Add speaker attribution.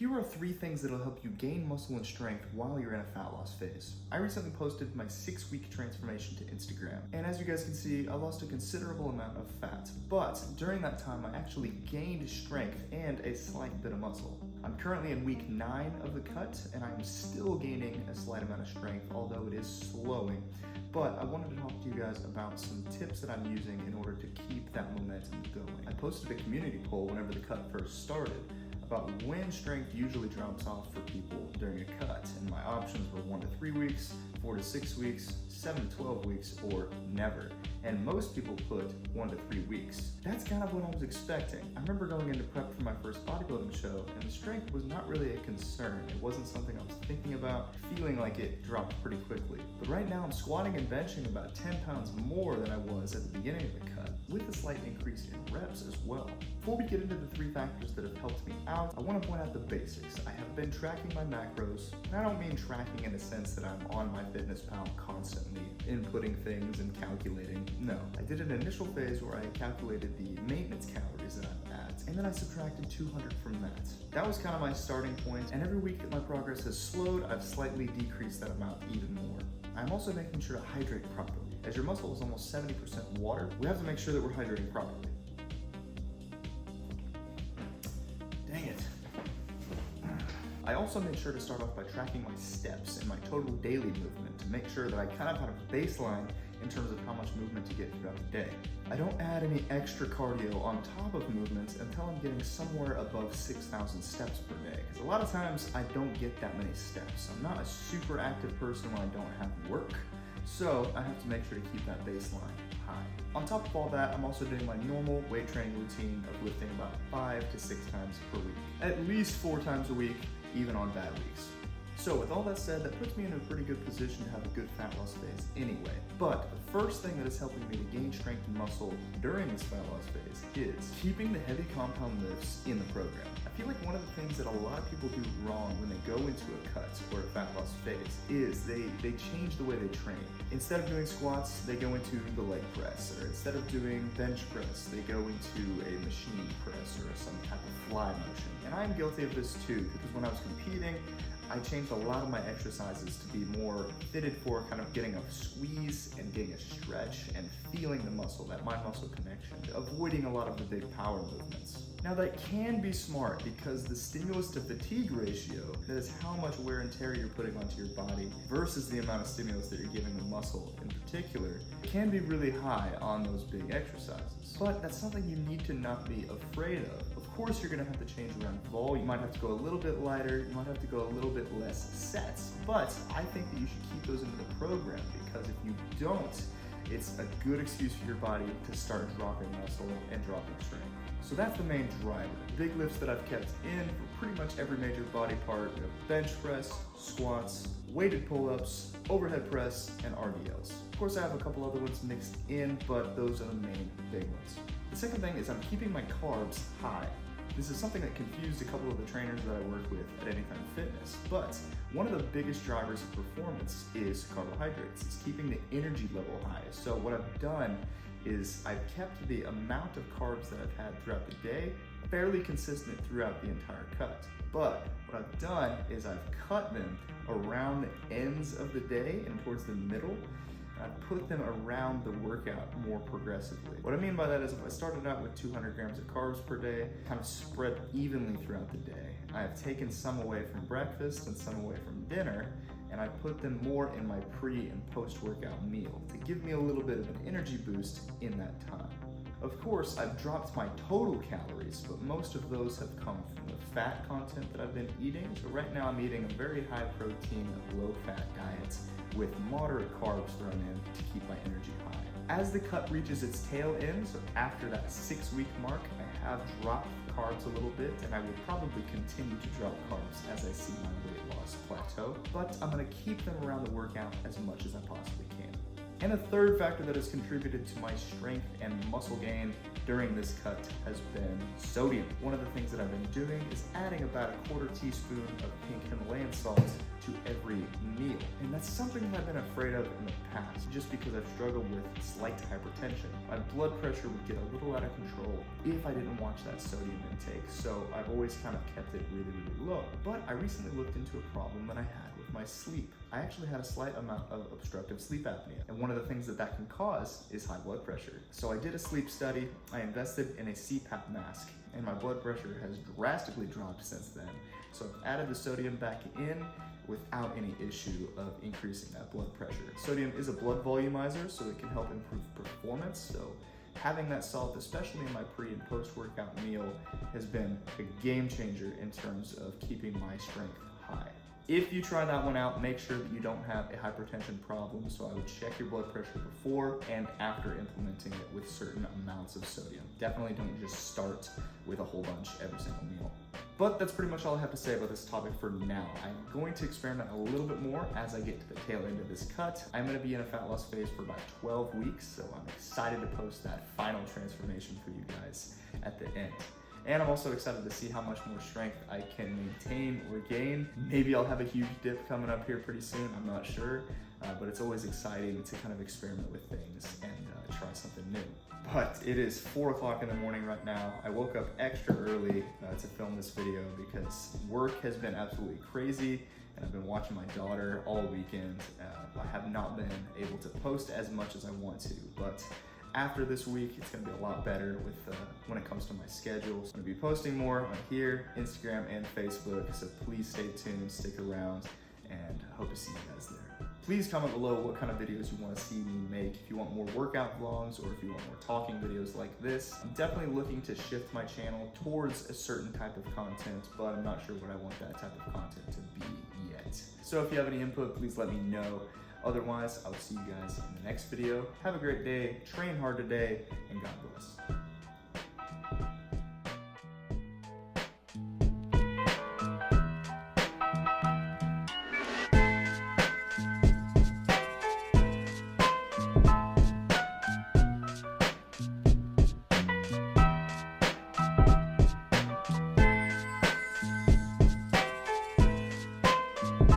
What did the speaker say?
Speaker 1: Here are 3 things that'll help you gain muscle and strength while you're in a fat loss phase. I recently posted my 6-week transformation to Instagram, and as you guys can see, I lost a considerable amount of fat, but during that time I actually gained strength and a slight bit of muscle. I'm currently in week 9 of the cut, and I'm still gaining a slight amount of strength, although it is slowing. But I wanted to talk to you guys about some tips that I'm using in order to keep that momentum going. I posted a community poll whenever the cut first started about when strength usually drops off for people during a cut, and my options were 1 to 3 weeks, 4 to 6 weeks, 7 to 12 weeks, or never. And most people put 1 to 3 weeks. That's kind of what I was expecting. I remember going into prep for my first bodybuilding show, and the strength was not really a concern. It wasn't something I was thinking about, feeling like it dropped pretty quickly. But right now I'm squatting and benching about 10 pounds more than I was at the beginning of the cut, with a slight increase in reps as well. Before we get into the 3 factors that have helped me out, I want to point out the basics. I have been tracking my macros, and I don't mean tracking in the sense that I'm on MyFitnessPal constantly inputting things and calculating. No, I did an initial phase where I calculated the maintenance calories that I'm at, and then I subtracted 200 from that. That was kind of my starting point, and every week that my progress has slowed, I've slightly decreased that amount even more. I'm also making sure to hydrate properly. As your muscle is almost 70% water, we have to make sure that we're hydrating properly. Dang it. I also made sure to start off by tracking my steps and my total daily movement to make sure that I kind of had a baseline in terms of how much movement to get throughout the day. I don't add any extra cardio on top of movements until I'm getting somewhere above 6,000 steps per day, because a lot of times I don't get that many steps. I'm not a super active person when I don't have work, so I have to make sure to keep that baseline high. On top of all that, I'm also doing my normal weight training routine of lifting about 5 to 6 times per week, at least 4 times a week, even on bad weeks. So with all that said, that puts me in a pretty good position to have a good fat loss phase anyway. But the first thing that is helping me to gain strength and muscle during this fat loss phase is keeping the heavy compound lifts in the program. I feel like one of the things that a lot of people do wrong when they go into a cut or a fat loss phase is they change the way they train. Instead of doing squats, they go into the leg press, or instead of doing bench press, they go into a machine press or some type of fly motion. And I'm guilty of this too, because when I was competing, I changed a lot of my exercises to be more fitted for kind of getting a squeeze and getting a stretch and feeling the muscle, that mind-muscle connection, avoiding a lot of the big power movements. Now that can be smart because the stimulus to fatigue ratio, that is how much wear and tear you're putting onto your body versus the amount of stimulus that you're giving the muscle in particular, can be really high on those big exercises. But that's something you need to not be afraid of. Of course you're gonna have to change around volume. You might have to go a little bit lighter, you might have to go a little bit less sets, but I think that you should keep those into the program, because if you don't, it's a good excuse for your body to start dropping muscle and dropping strength. So that's the main driver. Big lifts that I've kept in for pretty much every major body part: bench press, squats, weighted pull-ups, overhead press, and RDLs. Of course I have a couple other ones mixed in, but those are the main big ones. The second thing is I'm keeping my carbs high. This is something that confused a couple of the trainers that I work with at Anytime Fitness, but one of the biggest drivers of performance is carbohydrates. It's keeping the energy level high. So what I've done is I've kept the amount of carbs that I've had throughout the day fairly consistent throughout the entire cut. But what I've done is I've cut them around the ends of the day and towards the middle. I put them around the workout more progressively. What I mean by that is if I started out with 200 grams of carbs per day, kind of spread evenly throughout the day, I have taken some away from breakfast and some away from dinner, and I put them more in my pre and post-workout meal to give me a little bit of an energy boost in that time. Of course, I've dropped my total calories, but most of those have come from the fat content that I've been eating. So right now I'm eating a very high protein, low fat diet with moderate carbs thrown in to keep my energy high. As the cut reaches its tail end, so after that 6-week mark, I have dropped carbs a little bit, and I will probably continue to drop carbs as I see my weight loss plateau, but I'm gonna keep them around the workout as much as I possibly can. And a third factor that has contributed to my strength and muscle gain during this cut has been sodium. One of the things that I've been doing is adding about a quarter teaspoon of pink Himalayan salt to every meal. And that's something that I've been afraid of in the past, just because I've struggled with slight hypertension. My blood pressure would get a little out of control if I didn't watch that sodium intake, so I've always kind of kept it really, really low. But I recently looked into a problem that I had with my sleep. I actually had a slight amount of obstructive sleep apnea, and one of the things that can cause is high blood pressure. So I did a sleep study, I invested in a CPAP mask, and my blood pressure has drastically dropped since then. So I've added the sodium back in without any issue of increasing that blood pressure. Sodium is a blood volumizer, so it can help improve performance. So having that salt, especially in my pre and post-workout meal, has been a game changer in terms of keeping my strength high. If you try that one out, make sure that you don't have a hypertension problem, so I would check your blood pressure before and after implementing it with certain amounts of sodium. Definitely don't just start with a whole bunch every single meal. But that's pretty much all I have to say about this topic for now. I'm going to experiment a little bit more as I get to the tail end of this cut. I'm going to be in a fat loss phase for about 12 weeks, so I'm excited to post that final transformation for you guys at the end. And I'm also excited to see how much more strength I can maintain or gain. Maybe I'll have a huge dip coming up here pretty soon, I'm not sure. But it's always exciting to kind of experiment with things and try something new. But it is 4 o'clock in the morning right now. I woke up extra early to film this video because work has been absolutely crazy and I've been watching my daughter all weekend. I have not been able to post as much as I want to, but after this week, it's gonna be a lot better with when it comes to my schedule. So I'm gonna be posting more on here, Instagram, and Facebook, so please stay tuned, stick around, and I hope to see you guys there. Please comment below what kind of videos you want to see me make. If you want more workout vlogs or if you want more talking videos like this. I'm definitely looking to shift my channel towards a certain type of content, but I'm not sure what I want that type of content to be yet. So if you have any input, please let me know. Otherwise, I'll see you guys in the next video. Have a great day, train hard today, and God bless.